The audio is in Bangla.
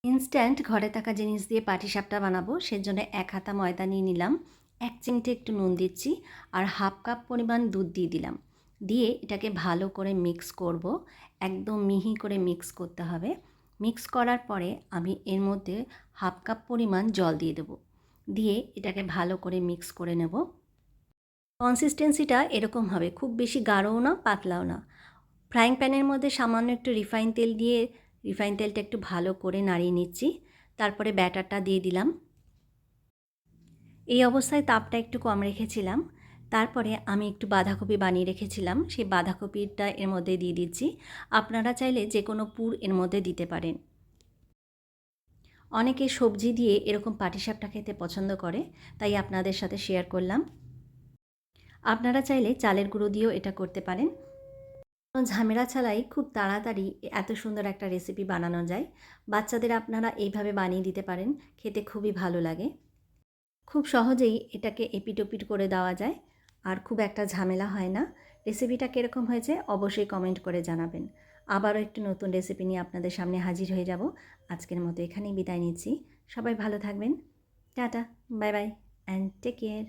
ইনস্ট্যান্ট ঘরে থাকা জিনিস দিয়ে পাটিসাপটা বানাবো, সেজন্য 1 হাতা ময়দা নিয়ে নিলাম, 1 চিমটে একটু নুন দিচ্ছি আর হাফ কাপ পরিমাণ দুধ দিয়ে দিলাম। দিয়ে এটাকে ভালো করে মিক্স করব, একদম মিহি করে মিক্স করতে হবে। মিক্স করার পরে আমি এর মধ্যে হাফ কাপ পরিমাণ জল দিয়ে দেবো, দিয়ে এটাকে ভালো করে মিক্স করে নেব। কনসিস্টেন্সিটা এরকম হবে, খুব বেশি গাঢ়ও না পাতলাও না। ফ্রাইং প্যানের মধ্যে সামান্য একটু রিফাইন তেল দিয়ে রিফাইন তেলটা একটু ভালো করে নাড়িয়ে নিচ্ছি, তারপরে ব্যাটারটা দিয়ে দিলাম। এই অবস্থায় তাপটা একটু কম রেখেছিলাম। তারপরে আমি একটু বাঁধাকপি বানিয়ে রেখেছিলাম, সেই বাঁধাকপিটা এর মধ্যে দিয়ে দিচ্ছি। আপনারা চাইলে যে কোনো পুর এর মধ্যে দিতে পারেন। অনেকে সবজি দিয়ে এরকম পাটিসাপটা খেতে পছন্দ করে, তাই আপনাদের সাথে শেয়ার করলাম। আপনারা চাইলে চালের গুঁড়ো দিয়েও এটা করতে পারেন। কোনো ঝামেলা ছাড়াই খুব তাড়াতাড়ি এত সুন্দর একটা রেসিপি বানানো যায়। বাচ্চাদের আপনারা এইভাবে বানিয়ে দিতে পারেন, খেতে খুবই ভালো লাগে। খুব সহজেই এটাকে এপিট-ওপিট করে দেওয়া যায়, আর খুব একটা ঝামেলা হয় না। রেসিপিটা কীরকম হয়েছে অবশ্যই কমেন্ট করে জানাবেন। আবারও একটু নতুন রেসিপি নিয়ে আপনাদের সামনে হাজির হয়ে যাব। আজকের মতো এখানেই বিদায় নিচ্ছি। সবাই ভালো থাকবেন। Tata, bye bye and take care.